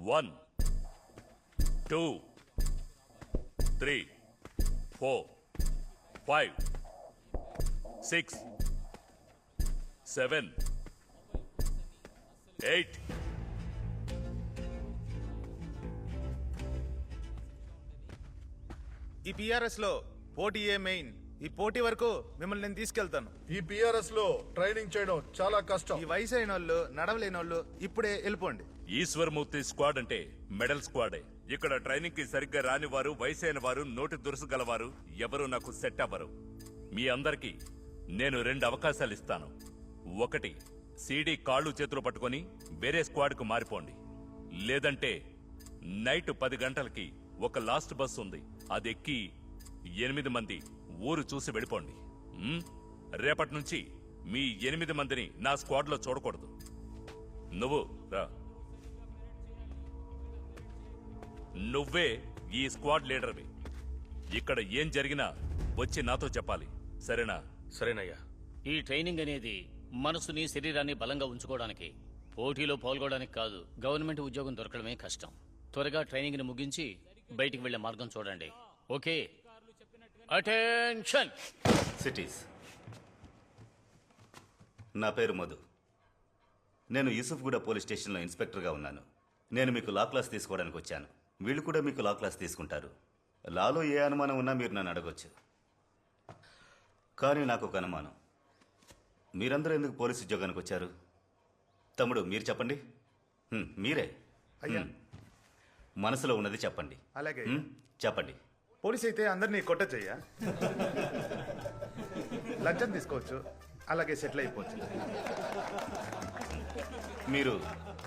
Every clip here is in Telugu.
1 2 3 4 5 6 7 8 ఈ పిఆర్ఎస్ లో పోటీయే మెయిన్. ఈ పోటీ వరకు మిమ్మల్ని నేను తీసుకెళ్తాను. ఈ పిఆర్ఎస్ లో ట్రైనింగ్ చేయడం చాలా కష్టం. ఈ వయసు అయిన వాళ్ళు, నడవలేని వాళ్ళు ఇప్పుడే వెళ్ళిపోండి. ఈశ్వరమూర్తి స్క్వాడ్ అంటే మెడల్ స్క్వాడే. ఇక్కడ ట్రైనింగ్ కి సరిగ్గా రాని వారు, వయసైన వారు, నోటి దురుసు గలవారు ఎవరు నాకు సెట్ అవ్వరు. మీ అందరికీ నేను 2 అవకాశాలు ఇస్తాను. 1, సీడీ కాళ్ళు చేతులు పట్టుకొని వేరే స్క్వాడ్ కు మారిపోండి. లేదంటే నైట్ 10 గంటలకి ఒక లాస్ట్ బస్ ఉంది, అది ఎక్కి 8 మంది ఊరు చూసి వెళ్ళిపోండి. రేపటి నుంచి మీ 8 మందిని నా స్క్వాడ్ లో చూడకూడదు. నువ్వు రా. నువ్వే ఈ స్క్వాడ్ లీడర్వి. ఇక్కడ ఏం జరిగినా వచ్చి నాతో చెప్పాలి, సరేనా? సరేనయ్యా. ఈ ట్రైనింగ్ అనేది మనసుని, శరీరాన్ని బలంగా ఉంచుకోవడానికి, పోటీలో పాల్గొనడానికి కాదు. గవర్నమెంట్ ఉద్యోగం దొరకడమే కష్టం. త్వరగా ట్రైనింగ్ ని ముగించి బయటికి వెళ్లే మార్గం చూడండి. Okay, attention. సిటీస్. నా పేరు మధు. నేను యూసుఫ్గూడ పోలీస్ స్టేషన్లో ఇన్స్పెక్టర్గా ఉన్నాను. నేను మీకు లా క్లాస్ తీసుకోవడానికి వచ్చాను. వీళ్ళు కూడా మీకు లా క్లాస్ తీసుకుంటారు. లాలో ఏ అనుమానం ఉన్నా మీరు నన్ను అడగొచ్చు. కానీ నాకు ఒక అనుమానం, మీరందరూ ఎందుకు పోలీస్ ఉద్యోగానికి వచ్చారు? తమ్ముడు మీరు చెప్పండి. మీరే అయ్యా, మనసులో ఉన్నది చెప్పండి. అలాగే. చెప్పండి. పోలీస్ అయితే అందరినీ కొట్టచ్చయ్యా. లంచం తీసుకోవచ్చు, అలాగే సెటిల్ అయిపోవచ్చు. మీరు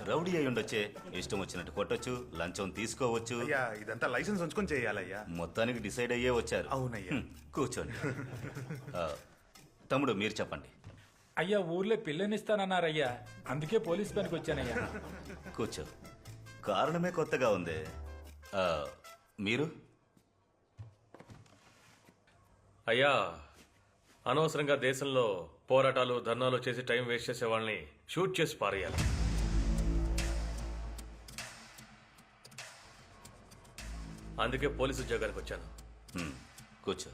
రౌడీ అయి ఉండొచ్చే. ఇష్టం వచ్చినట్టు కొట్టొచ్చు, లంచం తీసుకోవచ్చు. అయ్యా, ఇదంతా లైసెన్స్ ఉంచుకొని చేయాలయ్యా. మొత్తానికి డిసైడ్ అయ్యే వచ్చారు. అవునయ్యా. కూర్చోండి. తమ్ముడు మీరు చెప్పండి. అయ్యా, ఊర్లో పిల్లనిస్తానన్నారయ్యా, అందుకే పోలీస్ పనికి వచ్చానయ్యా. కూర్చో. కారణమే కొత్తగా ఉంది. మీరు? అయ్యా, అనవసరంగా దేశంలో పోరాటాలు, ధర్నాలు చేసి టైం వేస్ట్ చేసే వాళ్ళని షూట్ చేసి పారేయాలి. అందుకే పోలీసు ఉద్యోగానికి వచ్చాను. కూర్చో.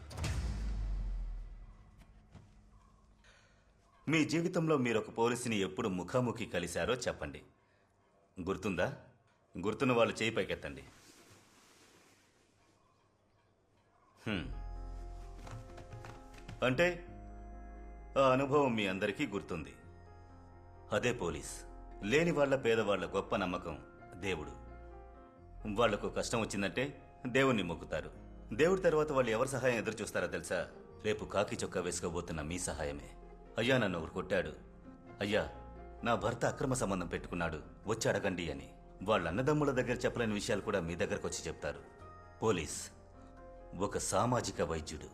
మీ జీవితంలో మీరు ఒక పోలీసుని ఎప్పుడు ముఖాముఖి కలిశారో చెప్పండి. గుర్తుందా? గుర్తున్న వాళ్ళు చేయి పైకెత్తండి. అంటే ఆ అనుభవం మీ అందరికీ గుర్తుంది. అదే పోలీస్. లేని వాళ్ళ, పేదవాళ్ల గొప్ప నమ్మకం దేవుడు. వాళ్లకు కష్టం వచ్చిందంటే దేవుణ్ణి మొక్కుతారు. దేవుడి తర్వాత వాళ్ళు ఎవరి సహాయం ఎదురు చూస్తారో తెలుసా? రేపు కాకి చొక్కా వేసుకోబోతున్న మీ సహాయమే. అయ్యా, నన్ను ఒకరు కొట్టాడు, అయ్యా నా భర్త అక్రమ సంబంధం పెట్టుకున్నాడు, వచ్చి అడగండి అని వాళ్ళ అన్నదమ్ముల దగ్గర చెప్పలేని విషయాలు కూడా మీ దగ్గరకు వచ్చి చెప్తారు. పోలీస్ ఒక సామాజిక వైద్యుడు.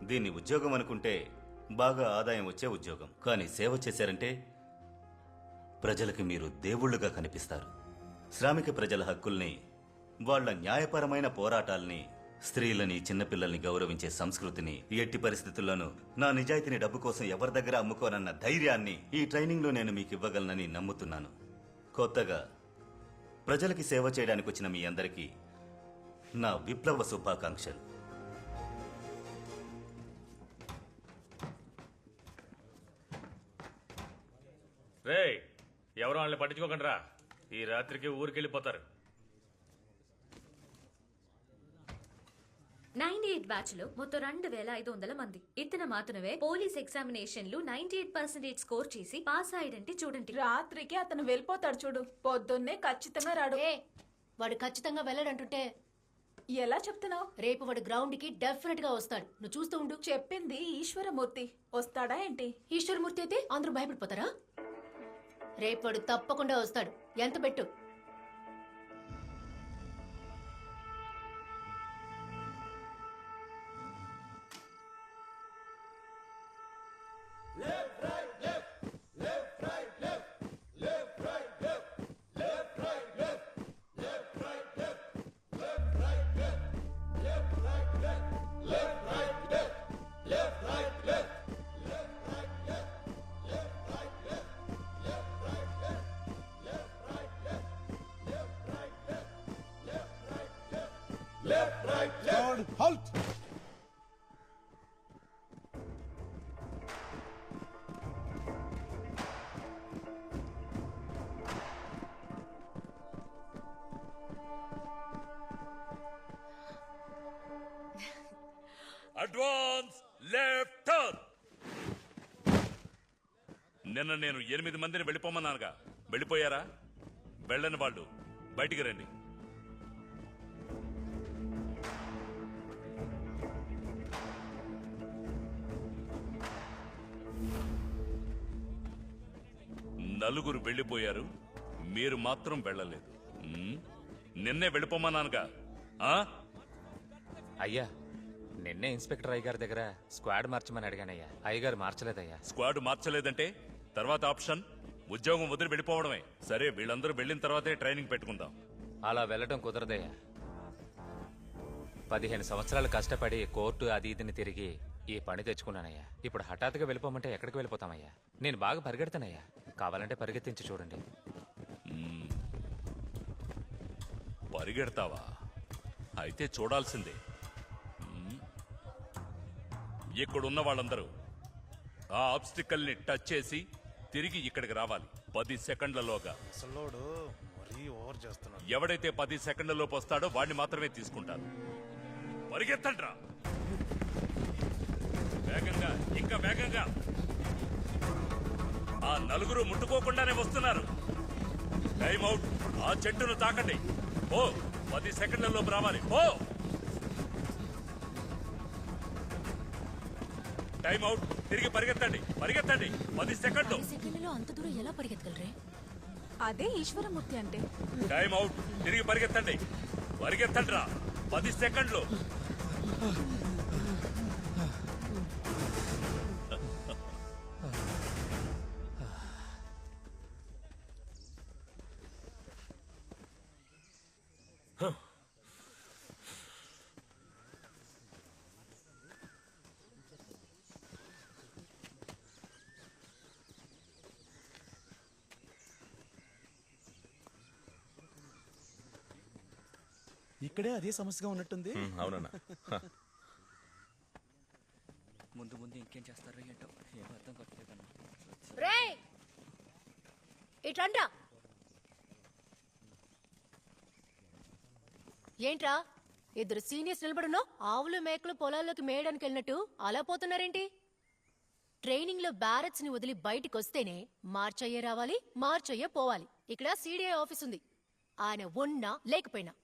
దీన్ని ఉద్యోగం అనుకుంటే బాగా ఆదాయం వచ్చే ఉద్యోగం. కానీ సేవ చేశారంటే ప్రజలకి మీరు దేవుళ్లుగా కనిపిస్తారు. శ్రామిక ప్రజల హక్కుల్ని, వాళ్ల న్యాయపరమైన పోరాటాల్ని, స్త్రీలని, చిన్నపిల్లల్ని గౌరవించే సంస్కృతిని, ఎట్టి పరిస్థితుల్లోనూ నా నిజాయితీని డబ్బు కోసం ఎవరి దగ్గర అమ్ముకోనన్న ధైర్యాన్ని ఈ ట్రైనింగ్లో నేను మీకు ఇవ్వగలనని నమ్ముతున్నాను. కొత్తగా ప్రజలకి సేవ చేయడానికి వచ్చిన మీ అందరికీ నా విప్లవ శుభాకాంక్షలు. రే, ఎవరో వాళ్ళని పట్టించుకోకండి రా. ఈ రాత్రికి ఊరికెళ్ళిపోతారు. 98 బ్యాచ్ లో మొత్తం 2500 మంది. ఇతను మాత్రమే పోలీస్ ఎగ్జామినేషన్ లో 98% స్కోర్ చేసి పాస్ అయ్యాడంటే చూడండి. రాత్రికి అతను వెళ్ళిపోతాడు చూడు, పొద్దున్నే ఖచ్చితంగా రాడు. వాడు ఖచ్చితంగా వెళ్ళాడంటుంటే ఎలా చెప్తున్నావు? రేపు వాడు గ్రౌండ్ కి డెఫినెట్ గా వస్తాడు. నువ్వు చూస్తూ ఉండు. చెప్పింది ఈశ్వరమూర్తి. వస్తాడా ఏంటి? ఈశ్వరమూర్తి అయితే అందరూ భయపడిపోతారా? రేపు వాడు తప్పకుండా వస్తాడు. ఎంత పెట్టు? Advance left turn. నిన్న నేను 8 మందిని వెళ్ళిపోమన్నానుగా, వెళ్ళిపోయారా? వెళ్ళని వాళ్ళు బయటికి రండి. నలుగురు వెళ్ళిపోయారు, మీరు మాత్రం వెళ్ళలేదు. నిన్నే వెళ్ళిపోమన్నానుగా. ఆ? అయ్యా, నిన్నే ఇన్స్పెక్టర్ అయ్యగారి దగ్గర స్క్వాడ్ మార్చమని అడిగానయ్యా. అయ్యగారు మార్చలేదయ్యా. స్క్వాడ్ మార్చలేదంటే తర్వాత ఆప్షన్ ఉద్యోగం వదిలి వెళ్ళిపోవడమే. సరే, వీళ్ళందరూ వెళ్ళిన తర్వాతే ట్రైనింగ్ పెట్టుకుందాం. అలా వెళ్ళటం కుదరదయ్యా. 15 సంవత్సరాలు కష్టపడి కోర్టు అది ఇదిని తిరిగి ఈ పని తెచ్చుకున్నానయ్యా. ఇప్పుడు హఠాత్తుగా వెళ్ళిపోమంటే ఎక్కడికి వెళ్ళిపోతామయ్యా? నేను బాగా పరిగెడతానయ్యా, కావాలంటే పరిగెత్తించి చూడండి. పరిగెడతావా? అయితే చూడాల్సిందే. ఇక్కడున్న వాళ్ళందరూ ఆ ఆబ్స్టికల్ ని టచ్ చేసి తిరిగి ఇక్కడికి రావాలి 10 సెకండ్లలోగా. అసలోడు మరీ ఓవర్ చేస్తున్నాడు. ఎవడైతే 10 సెకండ్లలోపు వస్తాడో వాడిని మాత్రమే తీసుకుంటారు. పరిగెత్తండ్రా, వేగంగా, ఇంకా వేగంగా. ఆ నలుగురు ముట్టుకోకుండానే వస్తున్నారు. Time out. ఆ చెట్టును తాకండి. ఓ 10 సెకండ్లలోపు రావాలి. ఓ టైం అవుట్. తిరిగి పరిగెత్తండి, పరిగెత్తండి. 10 సెకండ్లు. సెకండ్లలో అంత దూరం ఎలా పరిగెత్తగలరే? అదే ఈశ్వరమూర్తి అంటే. Time out. తిరిగి పరిగెత్తండి, పరిగెత్తండి రా. 10 సెకండ్లు. ఇక్కడే అదే సమస్యగా ఉన్నట్టుంది. అవునన్నా. ముందు ముందు ఇంకేం చేస్తారో ఏంటో ఏం అర్థం కావట్లేదన్నా. రే ఇట్రండ్రా. ఏంట్రా ఇద్దరు సీనియర్స్ నిలబడున్నావు? ఆవులు మేకలు పొలాల్లోకి మేయడానికి వెళ్ళినట్టు అలా పోతున్నారేంటి? ట్రైనింగ్ లో బ్యారెట్స్ ని వదిలి బయటికి వస్తేనే మార్చయ్యే రావాలి, మార్చయ్యే పోవాలి. ఇక్కడ సిడిఐ ఆఫీస్ ఉంది. ఆయన ఉన్నా లేకపోయినా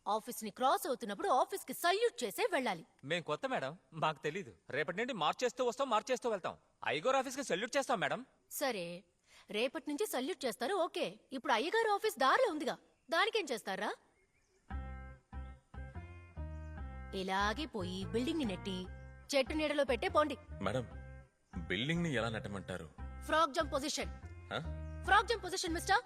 ఆఫీస్ ని క్రాస్ అవుతున్నప్పుడు ఆఫీస్ కి సల్యూట్ చేసే వెళ్ళాలి. మేం కొత్త మేడం, మాకు తెలీదు. రేపటి నుండి మార్చేస్తూ వస్తాం, మార్చేస్తూ వెళ్తాం. అయ్యగారు ఆఫీస్ కి సెల్యూట్ చేస్తాం మేడం. సరే, రేపటి నుంచి సల్యూట్ చేస్తారు, ఓకే. ఇప్పుడు అయ్యగారు ఆఫీస్ దారిలో ఉందిగా, దానికేం చేస్తారా? ఇలాగే పోయి బిల్డింగ్ ని నెట్టి చెట్టు నీడలో పెట్టే పోండి. మేడం, బిల్డింగ్ ని ఎలా నెట్టమంటారు? Frog jump position. ఆ? Frog jump position mister.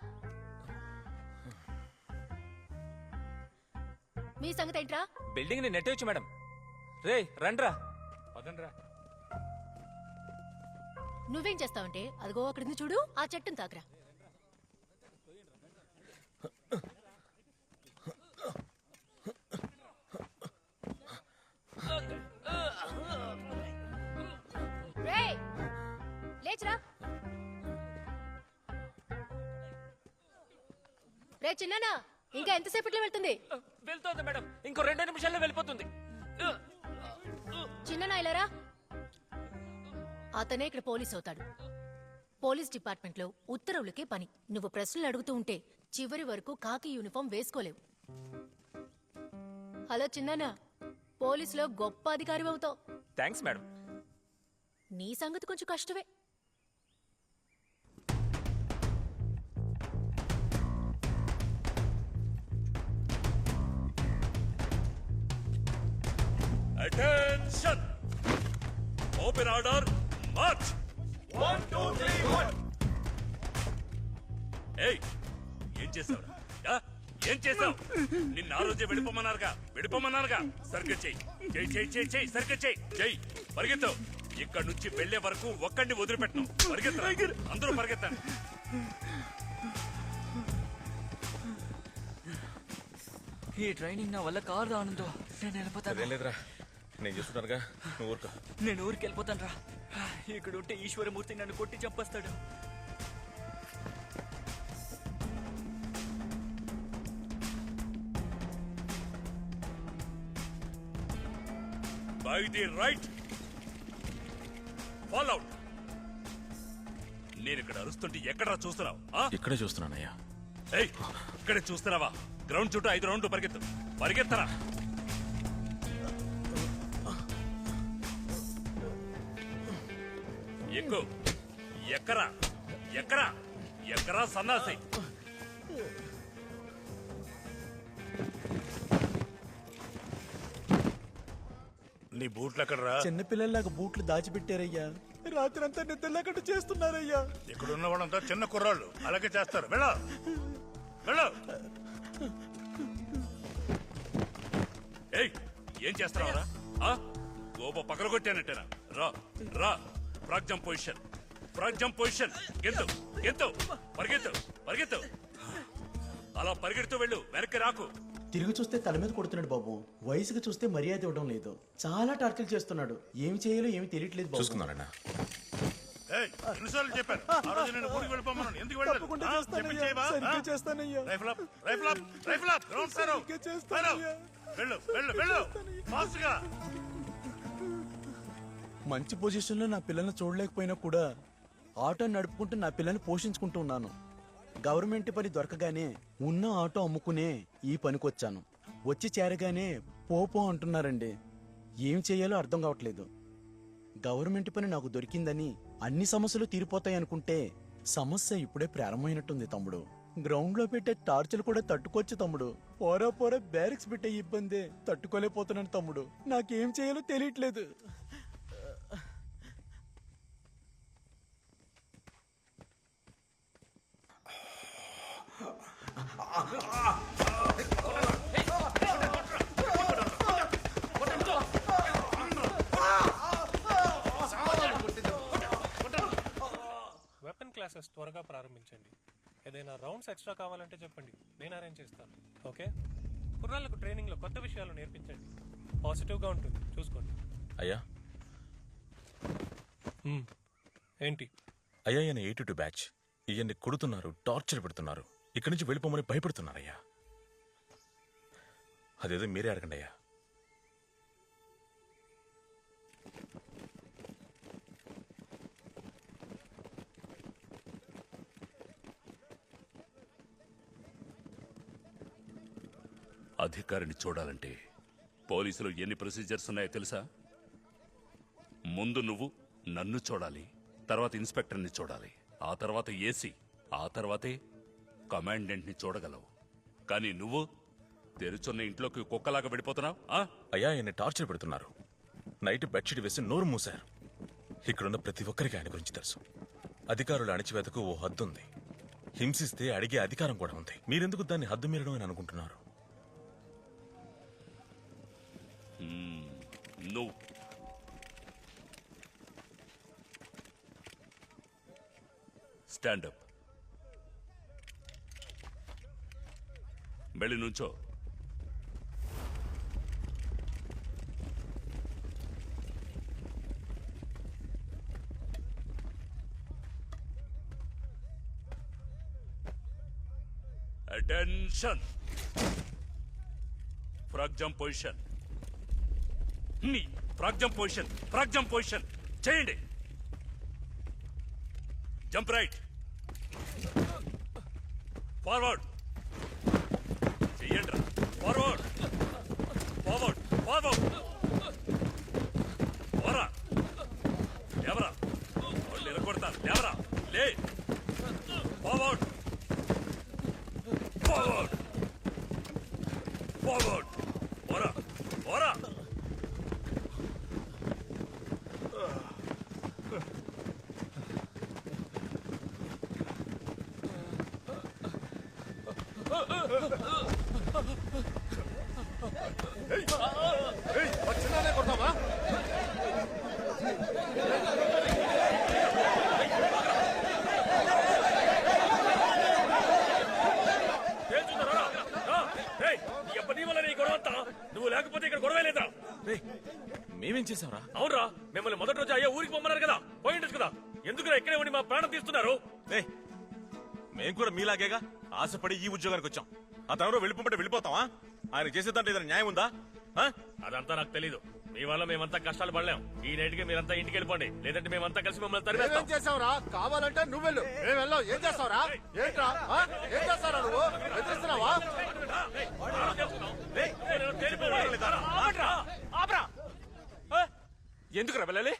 మీ సంగతి ఏంట్రా? బిల్డింగ్ ని నెట్టేయచ్చు మేడం. రే రండ్రా, వదండ్రా. నువ్వేం చేస్తావంటే అదిగో అక్కడి చూడు, ఆ చెట్టును తాకరా. లేచరా. రే చిన్నానా, ఇంకా ఎంతసేపట్లో వెళ్తుంది? వెళ్తోంది మేడం, ఇంకో 2 నిమిషాల్లో వెళ్ళిపోతుంది. చిన్న ఇలారా. అతనే ఇక్కడ పోలీస్ అవుతాడు. పోలీస్ డిపార్ట్మెంట్ లో ఉత్తర్వులకే పని. నువ్వు ప్రశ్నలు అడుగుతూ ఉంటే చివరి వరకు కాకి యూనిఫామ్ వేసుకోలేవు. హలో చిన్నానా, పోలీసులో గొప్ప అధికారి అవుతావు. Thanks madam. నీ సంగతి కొంచెం కష్టమే. Attention, open order, March. 1 2 3 1. ఏయ్, ఏం చేసావురా? ఏం చేసావు? నిన్న ఆ రోజే వెళ్ళిపోమన్నారుగా, వెళ్ళిపోమన్నారుగా. సరిగ్గా చెయ్యి, చెయ్యి చెయ్యి చెయ్యి చెయ్యి, సరిగ్గా చెయ్యి, చెయ్యి. పరిగెత్తు. ఇక్కడ నుంచి వెళ్లే వరకు ఒక్కడిని వదిలిపెట్టను. పరిగెత్తు, అందరూ పరిగెత్తండి. ఈ ట్రైనింగ్ నా వల్ల కాదు ఆనందో. నేను వెళ్ళిపోతాను. అదేం లేదురా, నేను చూస్తున్నానుగా, నువ్వు ఊరుకో. నేను ఊరికి వెళ్ళిపోతాను రా. ఇక్కడ ఉంటే ఈశ్వరమూర్తి నన్ను కొట్టి చంపేస్తాడు. By the right follow out. నేను ఇక్కడ అరుస్తుంటే ఎక్కడరా చూస్తున్నావు? ఇక్కడే చూస్తున్నానయ్యా. ఏయ్, ఇక్కడే చూస్తున్నావా? గ్రౌండ్ చుట్టూ 5 రౌండ్లు పరిగెత్తు, పరిగెత్తరా. ఎక్కు, ఎక్కరా, ఎక్కరా, ఎక్కరా సన్నాసి. నీ బూట్లు ఎక్కడరా? చిన్నపిల్లల్లాగా బూట్లు దాచిపెట్టారయ్యా. రాత్రంతా నిద్రలేకుండా చేస్తున్నారయ్యా. ఇక్కడ ఉన్న వాళ్ళంతా చిన్న కుర్రాళ్ళు, అలాగే చేస్తారు. వెళ్ళ వెళ్ళ. ఏయ్, ఏం చేస్తున్నావురా? గోప పగలగొట్టానంటేనా? రా రా, frog jump position, frog jump position. గెంతు గెంతు, పరిగెత్తు పరిగెత్తు, అలా పరిగెడుతూ వెళ్ళు, వెనక్కి రాకు. తిరిగి చూస్తే తల మీద కొడుతున్నాడు బాబు. వయసుకు చూస్తే మర్యాద ఇవ్వడం లేదు. చాలా టార్చర్ చేస్తున్నాడు. ఏమి చేయాలో ఏమి తెలియట్లేదు బాబు. చూసుకున్నారన్నా. ఏయ్, ఎన్నిసార్లు చెప్పాను ఆ రోజు నేను ఊరికి వెళ్ళిపోమన్నాను. ఎందుకు వెళ్ళలేదు? తప్పకుండా చేస్తానయ్యా. సరిగ్గా చేస్తానయ్యా. Rifle up, rifle up, rifle up. Ground sir, సరిగ్గా చేస్తానయ్యా. వెళ్ళు వెళ్ళు వెళ్ళు, ఫాస్ట్ గా. మంచి పొజిషన్ లో నా పిల్లల్ని చూడలేకపోయినా కూడా ఆటో నడుపుకుంటూ నా పిల్లల్ని పోషించుకుంటూ ఉన్నాను. గవర్నమెంట్ పని దొరకగానే ఉన్న ఆటో అమ్ముకునే ఈ పనికొచ్చాను. వచ్చి చేరగానే పోపో అంటున్నారండి. ఏం చేయాలో అర్థం కావట్లేదు. గవర్నమెంట్ పని నాకు దొరికిందని అన్ని సమస్యలు తీరిపోతాయి అనుకుంటే సమస్య ఇప్పుడే ప్రారంభమైనట్టుంది తమ్ముడు. గ్రౌండ్ లో పెట్టే టార్చర్ కూడా తట్టుకోవచ్చు తమ్ముడు. పోరా పోరా బ్యారిక్స్ పెట్టే ఇబ్బందే తట్టుకోలేకపోతున్నాను తమ్ముడు. నాకేం చేయాలో తెలియట్లేదు. వెపన్ క్లాసెస్ త్వరగా ప్రారంభించండి. ఏదైనా రౌండ్స్ ఎక్స్ట్రా కావాలంటే చెప్పండి, నేను అరేంజ్ చేస్తాను. ఓకే, కుర్రాళ్ళకు ట్రైనింగ్లో కొత్త విషయాలు నేర్పించండి. పాజిటివ్గా ఉంటుంది, చూసుకోండి. అయ్యా ఏంటి అయ్యా, ఈయన 82 బ్యాచ్. ఈయన్ని కొడుతున్నారు, టార్చర్ పెడుతున్నారు, ఇక్కడి నుంచి వెళ్ళిపోమని భయపడుతున్నారయ్యా. అదేదో మీరే అడగండి అయ్యా. అధికారిని చూడాలంటే పోలీసులు ఎన్ని ప్రొసీజర్స్ ఉన్నాయో తెలుసా? ముందు నువ్వు నన్ను చూడాలి, తర్వాత ఇన్స్పెక్టర్ని చూడాలి, ఆ తర్వాత ఏసీ, ఆ తర్వాతే కమాండెంట్ని చూడగలవు. కానీ నువ్వు తెరుచున్న ఇంట్లోకి కుక్కలాగా వెళ్ళిపోతున్నావు. అయ్యా, ఈయన్ని టార్చర్ పెడుతున్నారు. నైట్ బెడ్షీట్ వేసి నోరు మూశారు. ఇక్కడున్న ప్రతి ఒక్కరికి ఆయన గురించి తెలుసు. అధికారుల అణచివేతకు ఓ హద్దు ఉంది. హింసిస్తే అడిగే అధికారం కూడా ఉంది. మీరెందుకు దాన్ని హద్దు మీరడం అని అనుకుంటున్నారు? నువ్వు స్టాండప్, వెళ్ళి నుంచో. Attention, frog jump position. Frog jump position, frog jump position చేయండి. జంప్ రైట్, ఫార్వర్డ్ చెయ్యండి. Forward forward forward. పోరా, లేవరా, వాళ్ళు ఎరగొడతారు. లేవరా, లే. Forward forward forward. పోరా పోరా. చిన్ననే కొడతావా? నువ్వు లేకపోతే ఇక్కడ గొడవ లేదా? మేమేం చేసాంరా? అవునరా, మిమ్మల్ని మొదటి రోజు అయ్యా ఊరికి పొమ్మన్నారు కదా, పోయిండొచ్చు కదా. ఎందుకు ఇక్కడే ఉండి మా ప్రాణం తీస్తున్నారు? మేము కూడా మీలాగేగా ఆశపడి ఈ ఉద్యోగానికి వచ్చాం. ఆ తర్వాత వెళ్ళిపోమంటే వెళ్ళిపోతావా? ఆయన చేసేదంటే ఏదైనా న్యాయం ఉందా? అదంతా నాకు తెలీదు. మీ వల్ల మేమంతా కష్టాలు పడలేం. ఈ నైట్కి మీరంతా ఇంటికి వెళ్ళిపోండి, లేదంటే మేమంతా కలిసి మిమ్మల్ని తరిమేస్తాం. ఏం చేసావురా? కావాలంటే నువ్వు వెళ్ళు, మేము వెళ్ళాం. ఏం చేస్తావురా? ఏంట్రా ఏం చేస్తారా? నువ్వు ఎదురుస్తున్నావా? ఎందుకు వెళ్ళాలి?